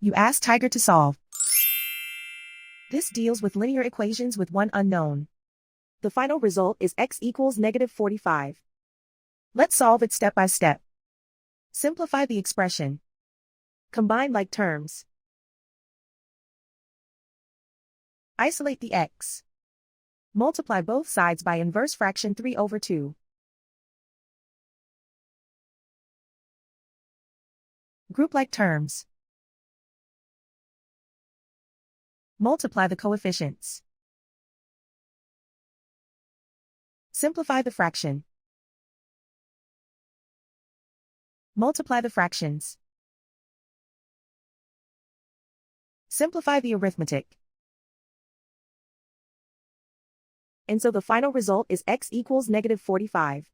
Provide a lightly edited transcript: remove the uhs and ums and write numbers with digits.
You ask Tiger to solve. This deals with linear equations with one unknown. The final result is x equals -45. Let's solve it step by step. Simplify the expression. Combine like terms. Isolate the x. Multiply both sides by inverse fraction 3/2. Group like terms. Multiply the coefficients. Simplify the fraction. Multiply the fractions. Simplify the arithmetic. And so the final result is x equals -45.